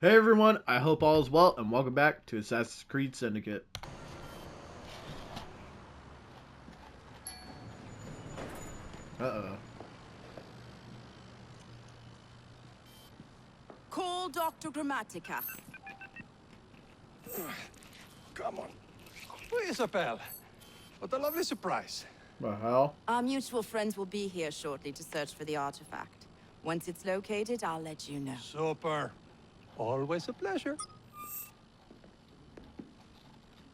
Hey everyone, I hope all is well, and welcome back to Assassin's Creed Syndicate. Uh-oh. Call Dr. Grammatica. Come on. Oh, Isabel. What a lovely surprise. The hell? Our mutual friends will be here shortly to search for the artifact. Once it's located, I'll let you know. Super. Always a pleasure.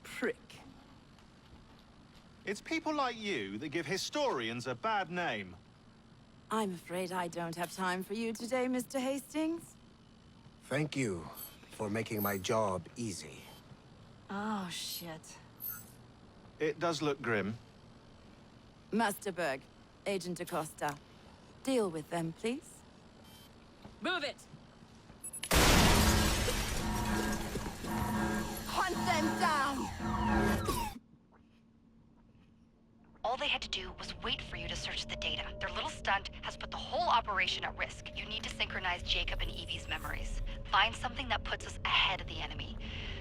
Prick. It's people like you that give historians a bad name. I'm afraid I don't have time for you today, Mr. Hastings. Thank you for making my job easy. Oh, shit. It does look grim. Master Berg, Agent Acosta. Deal with them, please. Move it! Hunt them down! All they had to do was wait for you to search the data. Their little stunt has put the whole operation at risk. You need to synchronize Jacob and Evie's memories. Find something that puts us ahead of the enemy.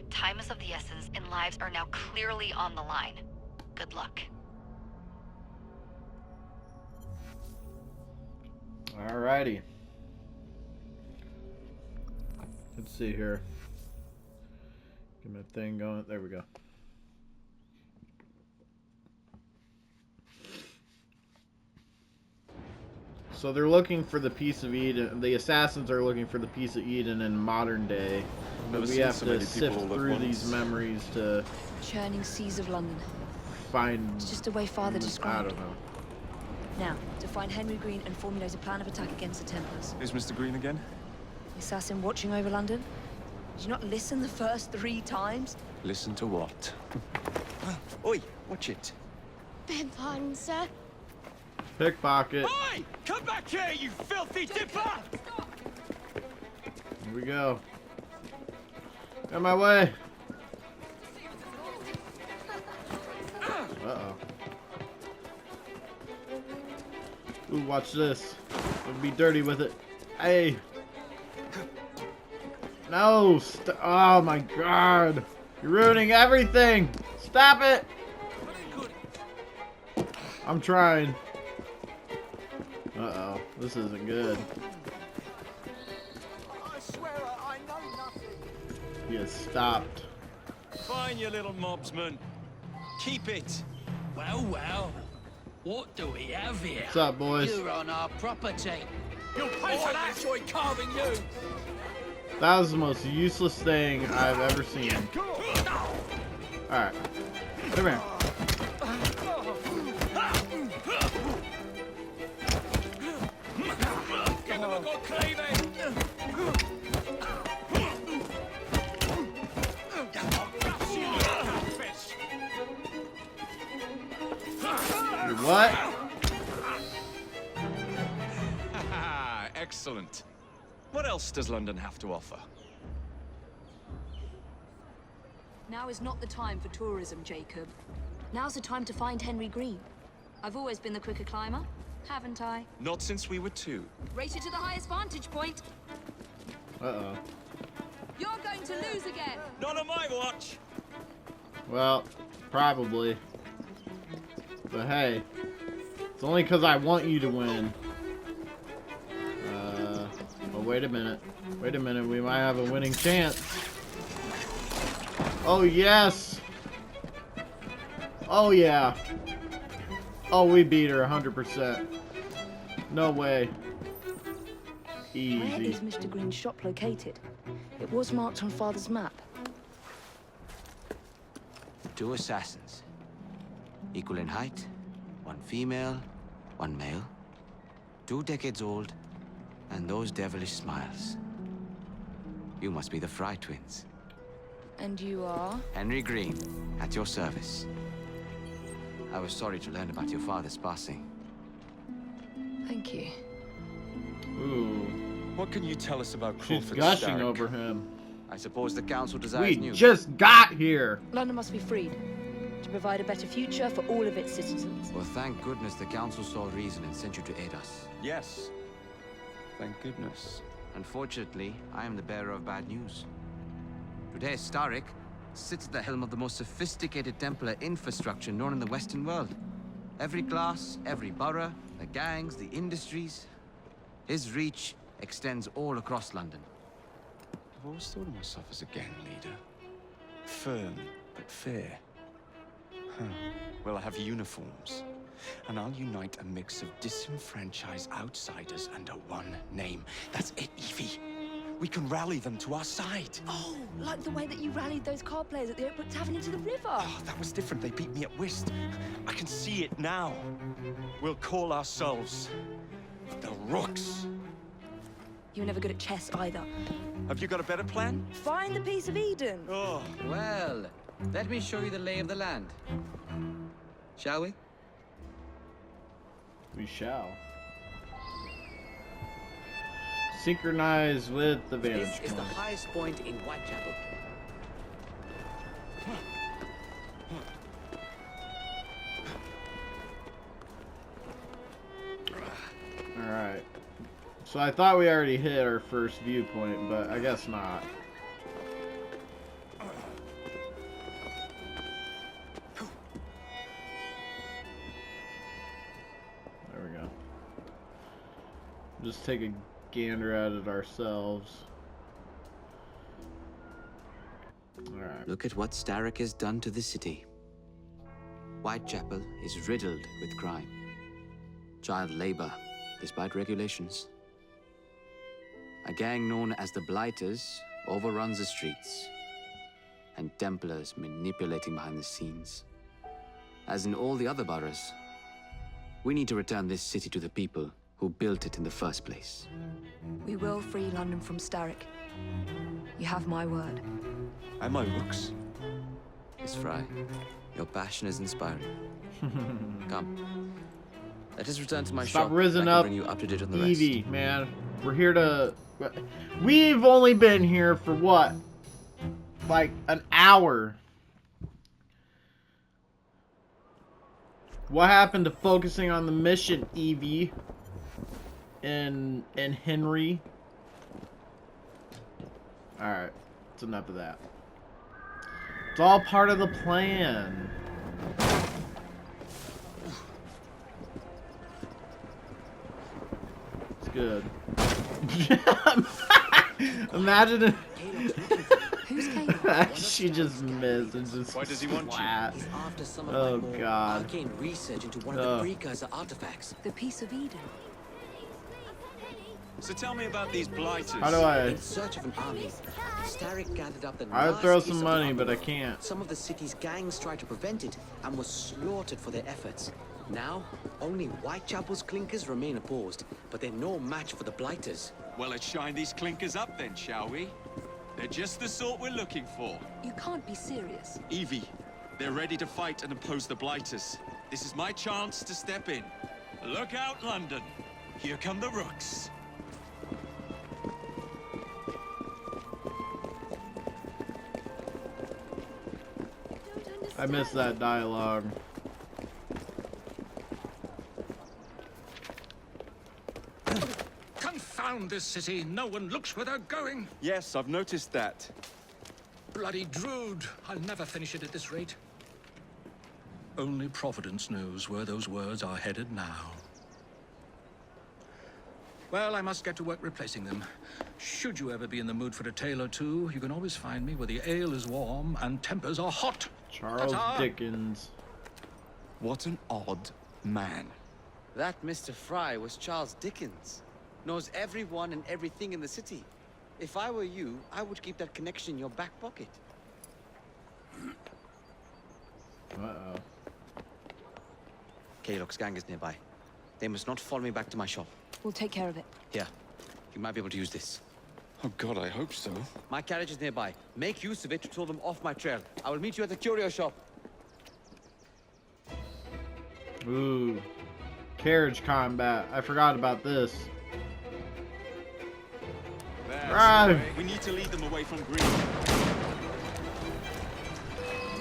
Time is of the essence, and lives are now clearly on the line. Good luck. Alrighty. Let's see here. Get my thing going. There we go. So they're looking for the piece of Eden. The assassins are looking for the piece of Eden in modern day. But we have to sift through these memories to churning seas of London. find. It's just the way Father I described. don't know. Now, to find Henry Green and formulate a plan of attack against the Templars. Is Mr. Green again? The assassin watching over London? Did you not listen the first 3 times? Listen to what? Oi, watch it. Beg pardon, sir. Pickpocket. Oi! Come back here, you filthy dipper! Here we go. Out my way. Uh-oh. Ooh, watch this. Don't be dirty with it. Hey. No. Oh my god. You're ruining everything. Stop it. I'm trying. Uh-oh. This isn't good. I swear I know nothing. He has stopped. Fine, you little mobsman. Keep it. Well, well. What do we have here? What's up, boys? You're on our property. You'll pay for that! Enjoy carving you. That was the most useless thing I've ever seen. Alright. Come here. Give him a good cleaving. What? Excellent. What else does London have to offer? Now is not the time for tourism, Jacob. Now's the time to find Henry Green. I've always been the quicker climber, haven't I? Not since we were 2. Race it to the highest vantage point. Uh-oh. You're going to lose again. Not on my watch! Well, probably. But hey, it's only because I want you to win. Oh, wait a minute. Wait a minute, we might have a winning chance. Oh, yes! Oh, yeah. Oh, we beat her 100%. No way. Where Easy. is Mr. Green's shop located? It was marked on Father's map. 2 assassins. Equal in height. 1 female, 1 male. 2 decades old. And those devilish smiles. You must be the Fry twins. And you are? Henry Green, at your service. I was sorry to learn about your father's passing. Thank you. Ooh. What can you tell us about She's Crawford gushing Starrick? over him. I suppose the council desires We news. just got here. London must be freed to provide a better future for all of its citizens. Well, thank goodness the council saw reason and sent you to aid us. Yes. Thank goodness. Unfortunately, I am the bearer of bad news. Today, Starrick sits at the helm of the most sophisticated Templar infrastructure known in the Western world. Every class, every borough, the gangs, the industries. His reach extends all across London. I've always thought of myself as a gang leader. Firm, but fair. Huh. Well, I have uniforms. And I'll unite a mix of disenfranchised outsiders under one name. That's it, Evie. We can rally them to our side. Oh, like the way that you rallied those card players at the Oakbrook Tavern into the river. Oh, that was different. They beat me at whist. I can see it now. We'll call ourselves the Rooks. You're never good at chess either. Have you got a better plan? Find the piece of Eden. Oh. Well, let me show you the lay of the land. Shall we? We shall. Synchronize with the vantage This is the point. highest point in Whitechapel. Alright. So I thought we already hit our first viewpoint, but I guess not. There we go. Just take a gander at it ourselves. Alright. Look at what Starrick has done to the city. Whitechapel is riddled with crime. Child labor, despite regulations. A gang known as the Blighters overruns the streets, and Templars manipulating behind the scenes. As in all the other boroughs, we need to return this city to the people who built it in the first place. We will free London from Starrick. You have my word. Am I Rooks? Miss Fry, your passion is inspiring. Come. Let us return to my shop. Stop risen and I can up, bring you up to date on the Evie, rest. man. We're here to... We've only been here for what? Like an hour. What happened to focusing on the mission, Evie? And Henry? Alright. It's enough of that. It's all part of the plan. It's good. Imagine if Who's Caleb? she just missed and just Why does he want you? flat. He's after some of Oh, my more God. arcane research into one of the precursor artifacts. The piece of Eden. So tell me about these Blighters. How do I... In search of an army, Starrick gathered up the I would throw last some piece of money, the but I armor. can't. Some of the city's gangs tried to prevent it and were slaughtered for their efforts. Now, only Whitechapel's clinkers remain opposed, but they're no match for the Blighters. Well, let's shine these clinkers up then, shall we? They're just the sort we're looking for. You can't be serious. Evie, they're ready to fight and oppose the Blighters. This is my chance to step in. Look out, London. Here come the Rooks. I missed that dialogue. Confound this city. No one looks where they're going. Yes, I've noticed that. Bloody Drood. I'll never finish it at this rate. Only Providence knows where those words are headed now. Well, I must get to work replacing them. Should you ever be in the mood for a tale or two, you can always find me where the ale is warm and tempers are hot. Charles Ta-ta. Dickens. What an odd man. That Mr. Fry was Charles Dickens. Knows everyone and everything in the city. If I were you, I would keep that connection in your back pocket. Uh-oh. Kaylock's gang is nearby. They must not follow me back to my shop. We'll take care of it. Here, you might be able to use this. Oh God, I hope so. My carriage is nearby. Make use of it to throw them off my trail. I will meet you at the curio shop. Ooh. Carriage combat. I forgot about this. Drive! We need to lead them away from Green.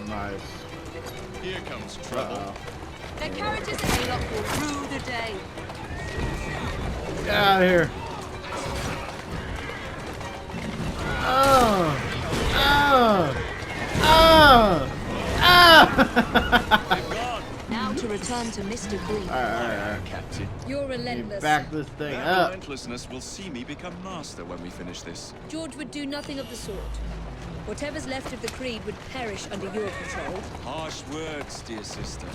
Nice. Here comes trouble. Uh-oh. Their carriages at Haylock will rue the day. Get out of here. come to Mr. Green. Alright. Captain. You're relentless. Back this thing That up. relentlessness will see me become master when we finish this. George would do nothing of the sort. Whatever's left of the Creed would perish under your control. Harsh words, dear sister.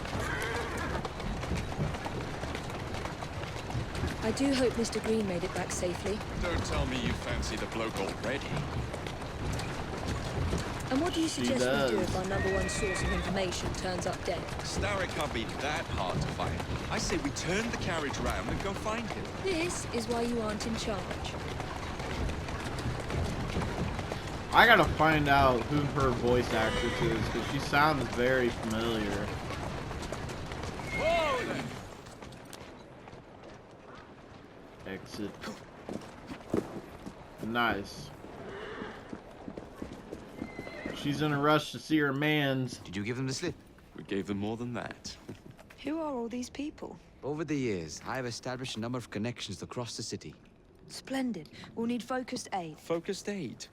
I do hope Mr. Green made it back safely. Don't tell me you fancy the bloke already. And what do you suggest we does. do if our number one source of information turns up dead? Starrick can't be that hard to find. I say we turn the carriage round and go find him. This is why you aren't in charge. I gotta find out who her voice actress is, because she sounds very familiar. Whoa then! Exit. Nice. She's in a rush to see her mans. Did you give them the slip? We gave them more than that. Who are all these people? Over the years, I have established a number of connections across the city. Splendid. We'll need focused aid. Focused aid.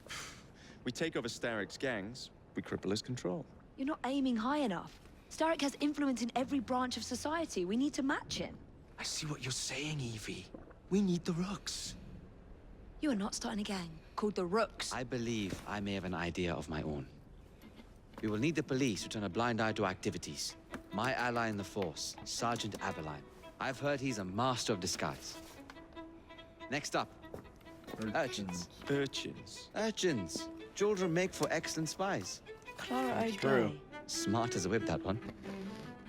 We take over Starrick's gangs, we cripple his control. You're not aiming high enough. Starrick has influence in every branch of society. We need to match him. I see what you're saying, Evie. We need the Rooks. You are not starting a gang called the Rooks. I believe I may have an idea of my own. We will need the police to turn a blind eye to activities. My ally in the force, Sergeant Aberline. I've heard he's a master of disguise. Next up, urchins. Urchins. Urchins. Children make for excellent spies. Clara True. O'Day. Smart as a whip, that one.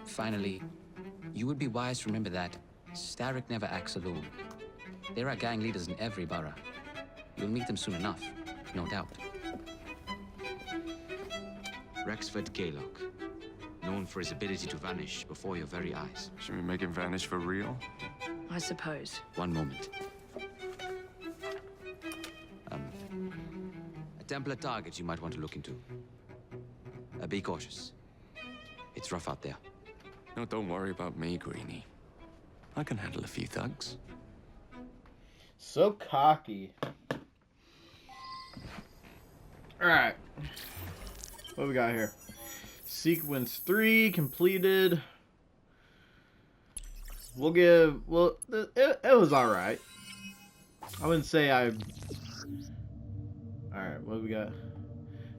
Finally, you would be wise to remember that Starrick never acts alone. There are gang leaders in every borough. You'll meet them soon enough, no doubt. Rexford Gaylock, known for his ability to vanish before your very eyes. Should we make him vanish for real? I suppose. One moment. A Templar target you might want to look into. Be cautious. It's rough out there. No, don't worry about me, Greenie. I can handle a few thugs. So cocky. Alright. What we got here? Sequence 3 completed. We'll give... Well, it was alright. I wouldn't say I... Alright, what we got?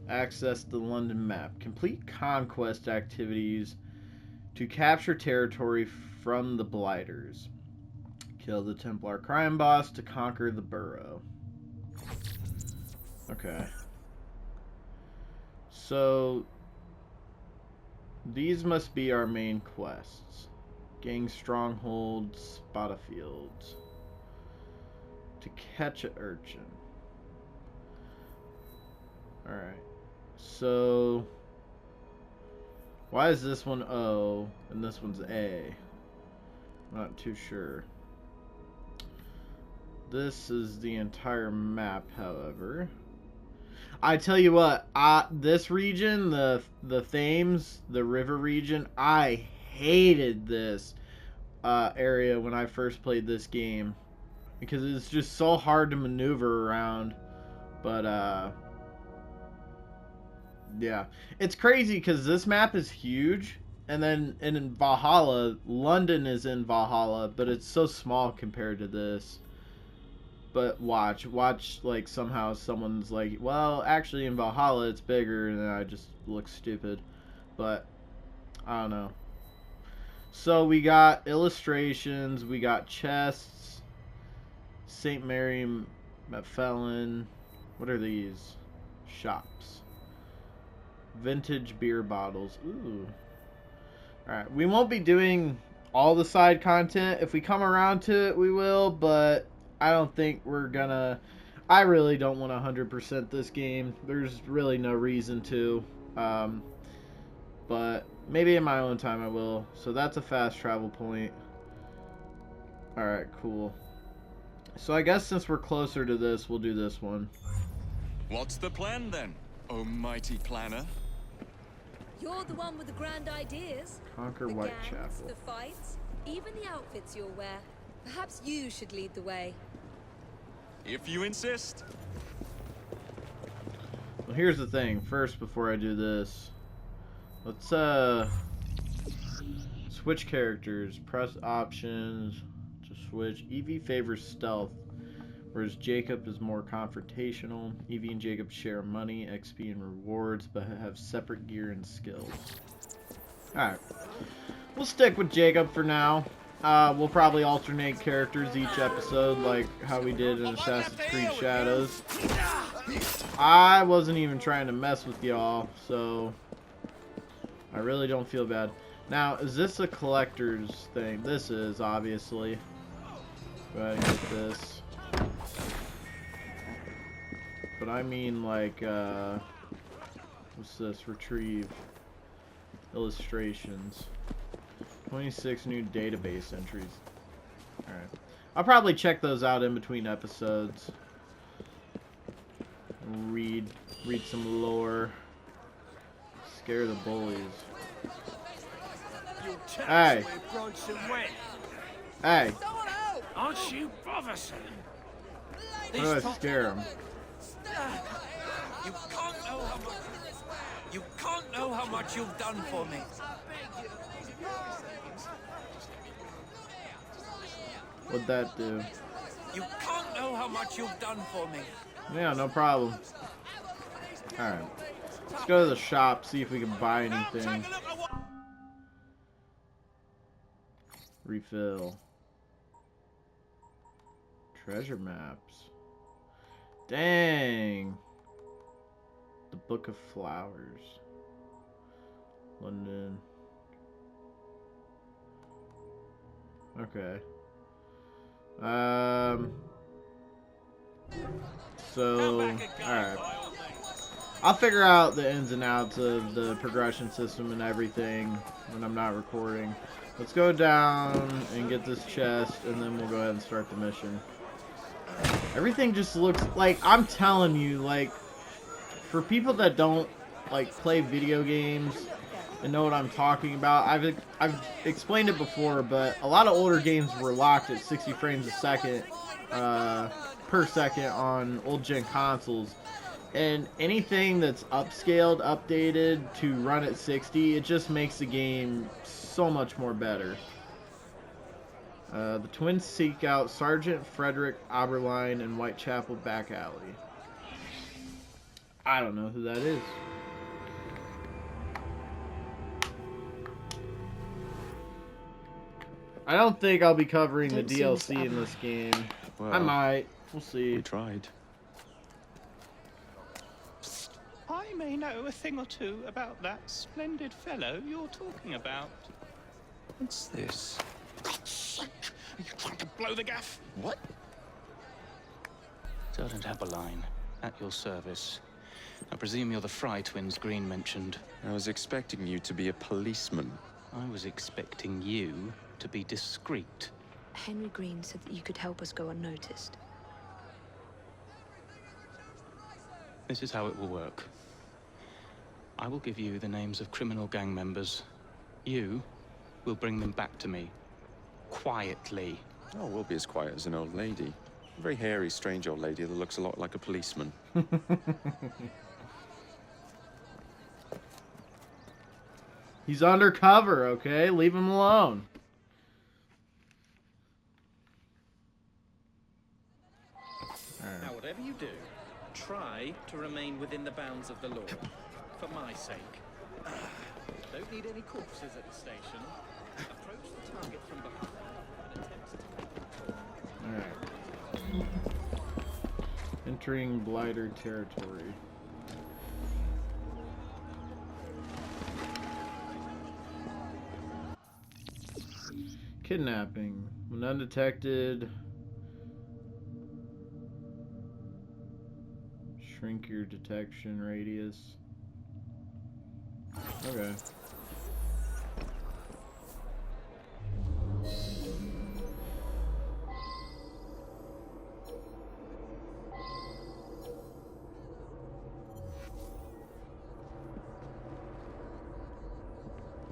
Access the London map. Complete conquest activities to capture territory from the Blighters. Kill the Templar crime boss to conquer the borough. Okay. So, these must be our main quests. Gang strongholds, spot a fields. To catch an urchin. Alright. So, why is this one O and this one's A? I'm not too sure. This is the entire map, however. I tell you what, this region, the Thames, the river region, I hated this area when I first played this game. Because it's just so hard to maneuver around. But, yeah. It's crazy because this map is huge. And then in Valhalla, London is in Valhalla, but it's so small compared to this. But watch, like, somehow someone's like, well, actually in Valhalla it's bigger, and I just look stupid. But, I don't know. So we got illustrations, we got chests, St. Mary Felon, what are these? Shops. Vintage beer bottles, ooh. Alright, we won't be doing all the side content. If we come around to it, we will, but I don't think we're gonna... I really don't want to 100% this game. There's really no reason to. But maybe in my own time I will. So that's a fast travel point. Alright, cool. So I guess since we're closer to this, we'll do this one. What's the plan then, oh mighty planner? You're the one with the grand ideas. Conquer The gangs, Whitechapel. the fights, even the outfits you'll wear. Perhaps you should lead the way. If you insist. Well, here's the thing. First, before I do this, let's Switch characters. Press options to switch. Evie favors stealth, whereas Jacob is more confrontational. Evie and Jacob share money, XP, and rewards, but have separate gear and skills. Alright. We'll stick with Jacob for now. We'll probably alternate characters each episode, like how we did in Assassin's Creed Shadows. I wasn't even trying to mess with y'all, so I really don't feel bad. Now, is this a collector's thing? This is, obviously. Go ahead and get this. But I mean, like, what's this? Retrieve illustrations. 26 new database entries. Alright. I'll probably check those out in between episodes. Read some lore. Scare the bullies. Hey. Hey. Aren't you bothersome? How do I scare them? You can't know how much you've done for me. What'd that do? You can't know how much you've done for me. Yeah, no problem. Alright. Let's go to the shop, see if we can buy anything. Refill. Treasure maps. Dang. The Book of Flowers. London. Okay. So, alright. I'll figure out the ins and outs of the progression system and everything when I'm not recording. Let's go down and get this chest, and then we'll go ahead and start the mission. Everything just looks like, I'm telling you, like, for people that don't, like, play video games and know what I'm talking about, I've explained it before, but a lot of older games were locked at 60 frames a second, per second on old gen consoles. And anything that's upscaled, updated to run at 60, it just makes the game so much more better. The twins seek out Sergeant Frederick Oberline in Whitechapel back alley. I don't know who that is. I don't think I'll be covering the DLC in this game. Well, I might. We'll see. We tried. I may know a thing or two about that splendid fellow you're talking about. What's this? God's sake! Are you trying to blow the gaff? What? Sergeant Aberline, at your service. I presume you're the Fry twins Green mentioned. I was expecting you to be a policeman. I was expecting you to be discreet. Henry Green said that you could help us go unnoticed. This is how it will work. I will give you the names of criminal gang members. You will bring them back to me. Quietly. Oh, we'll be as quiet as an old lady. A very hairy, strange old lady that looks a lot like a policeman. He's undercover, okay? Leave him alone. Now, whatever you do, try to remain within the bounds of the law. For my sake. Don't need any corpses at the station. Approach the target from behind and attempt to take control. Alright. Entering Blighter territory. Kidnapping. When undetected, shrink your detection radius. Okay.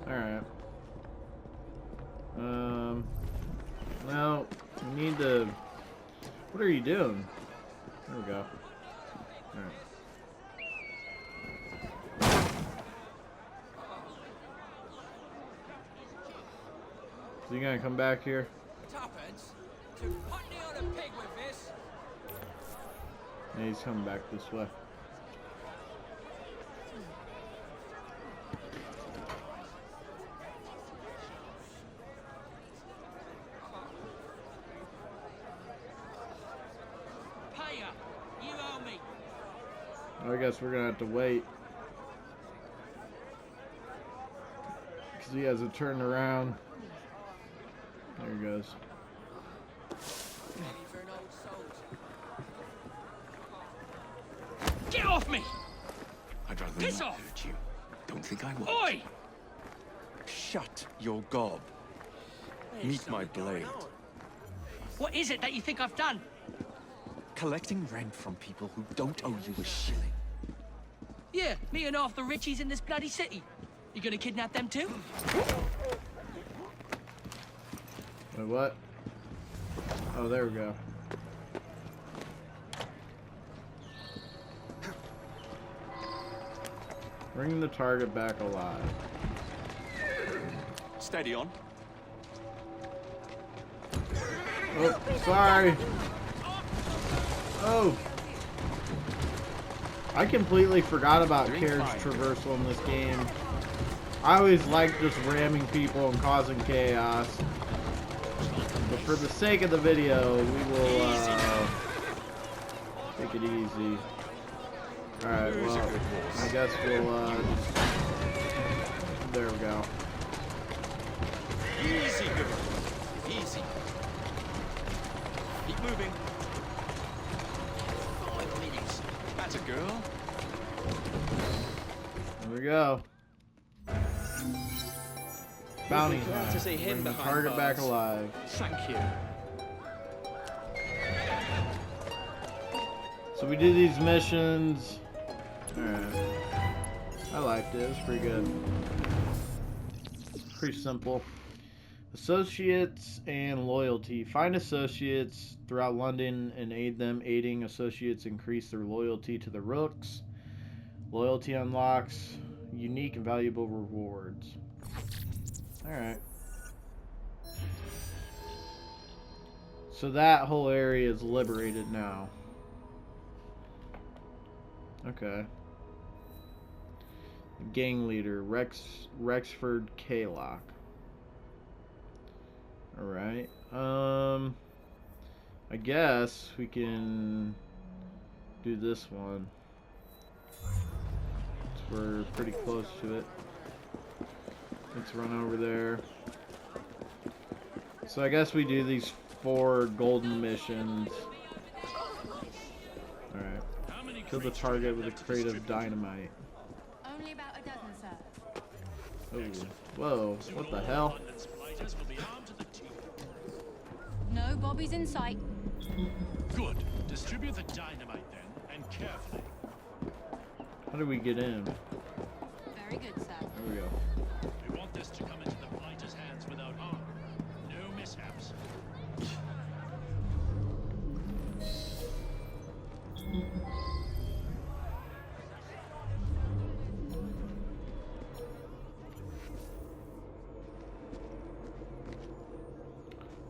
Alright. Well, we need to... What are you doing? There we go. Alright. he gonna come back here? Tuppence, to putney on a pig with this. Yeah, he's coming back this way. Payer, you owe me. I guess we're gonna have to wait. Because he hasn't turned around. There he goes. Get off me! I'd rather Piss not off! hurt you. Don't think I will. Oi! Shut your gob. Meet my blade. What is it that you think I've done? Collecting rent from people who don't owe you a shilling. Yeah, me and half the richies in this bloody city. You gonna kidnap them too? Wait, what? Oh, there we go. Bring the target back alive. Steady on. Oh, sorry. Oh. I completely forgot about carriage traversal in this game. I always like just ramming people and causing chaos. But for the sake of the video, we will take it easy. Alright, well, I guess we'll just... There we go. Easy, girl. Easy. Keep moving. 5 minutes. That's a girl. There we go. Bounty Glad time. to see him Bring the behind target back bars. alive. Thank you. So we do these missions. Alright. I liked it. It was pretty good. Pretty simple. Associates and loyalty. Find associates throughout London and aid them. Aiding associates increase their loyalty to the Rooks. Loyalty unlocks unique and valuable rewards. Alright. So that whole area is liberated now. Okay. Gang leader, Rexford Kaylock. Alright. I guess we can do this one. We're pretty close to it. Let's run over there. So I guess we do these 4 golden missions. Alright. Kill the target with a crate of dynamite. Only about a dozen, sir. Oh. Whoa. What the hell? No bobbies in sight. Good. Distribute the dynamite then, and carefully. How do we get in? Very good, sir. There we go. We want this to come into the blighter's hands without harm. No mishaps.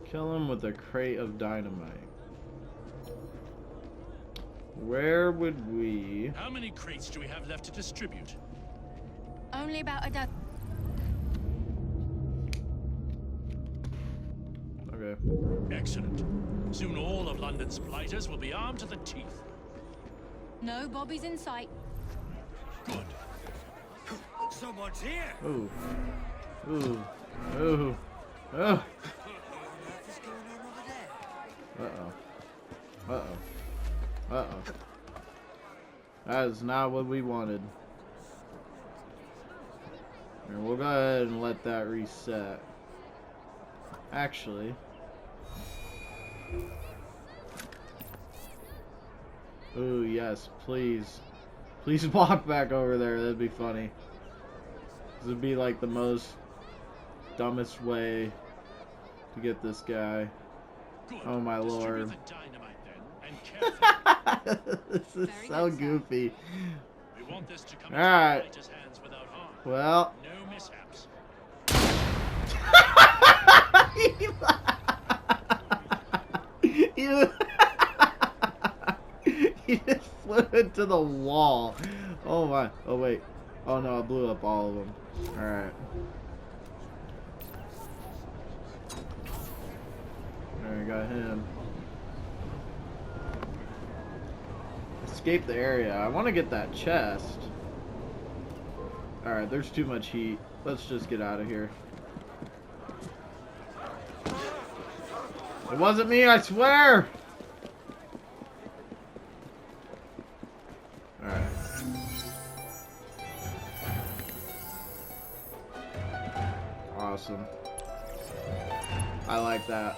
Kill him with a crate of dynamite. Where would we... How many crates do we have left to distribute? Only about a dozen. Okay. Excellent. Soon all of London's blighters will be armed to the teeth. No bobbies in sight. Good. Someone's here. Ooh. Ooh. Ooh. Oh. Uh-oh. Uh-oh. Uh-oh. That is not what we wanted. And we'll go ahead and let that reset. Actually. Ooh, yes, please. Please walk back over there. That'd be funny. This would be like the most dumbest way to get this guy. Good. Oh my lord. Distribute the dynamite then, and carefully. This is so goofy. We want this to come All into right. the blighter's hands without harm. Well. No mishaps. He just flew into the wall. Oh my. Oh wait. Oh no, I blew up all of them. Alright. Alright, got him. Escape the area. I want to get that chest. Alright, there's too much heat. Let's just get out of here. It wasn't me, I swear! Alright. Awesome. I like that.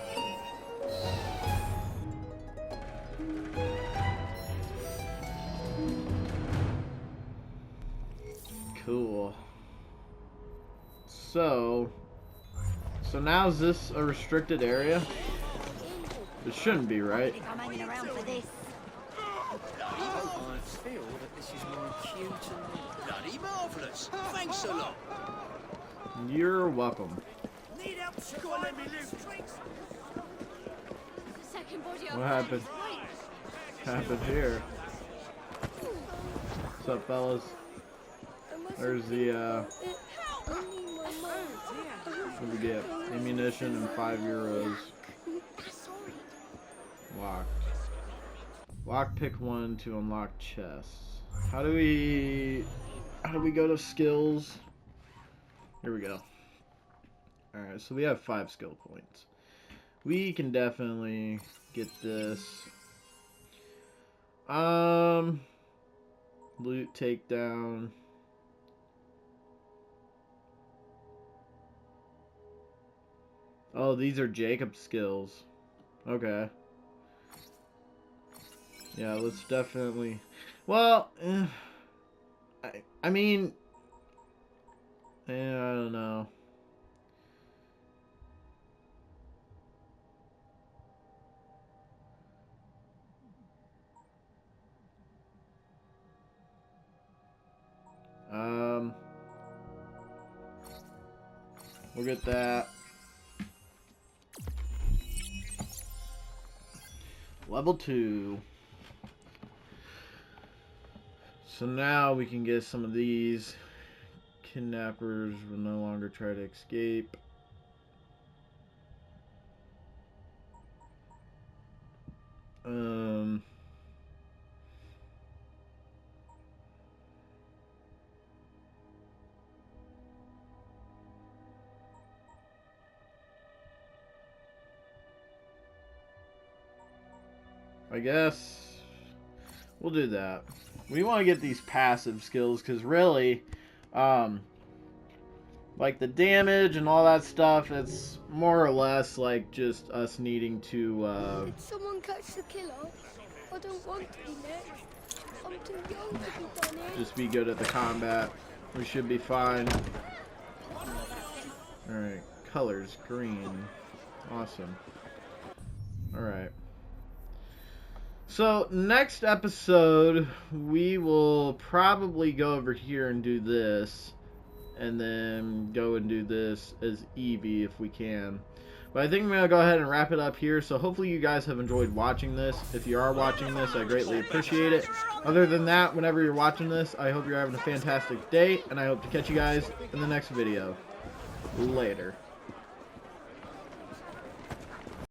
Cool. So now is this a restricted area? It shouldn't be, right? I'm hanging around for this. I feel that this is more cute and bloody marvellous. Thanks a lot. You're welcome. Need help? Go on, let me loose. What happened? Happened here? What's up, fellas? There's the what do we get? Ammunition and 5 euros. Locked. Lockpick 1 to unlock chests. How do we go to skills? Here we go. Alright, so we have 5 skill points. We can definitely get this. Loot takedown. Oh, these are Jacob's skills. Okay. Yeah, let's definitely... Well, I mean... Yeah, I don't know. We'll get that. Level 2. So now we can get some of these. Kidnappers will no longer try to escape. I guess we'll do that. We want to get these passive skills because really, like the damage and all that stuff, it's more or less like just us needing to. Did someone catch the killer? I don't want to be next. I'm too young to be done in. Just be good at the combat. We should be fine. Alright, colors, green. Awesome. Alright. So, next episode, we will probably go over here and do this. And then go and do this as Eevee if we can. But I think I'm going to go ahead and wrap it up here. So hopefully you guys have enjoyed watching this. If you are watching this, I greatly appreciate it. Other than that, whenever you're watching this, I hope you're having a fantastic day. And I hope to catch you guys in the next video. Later.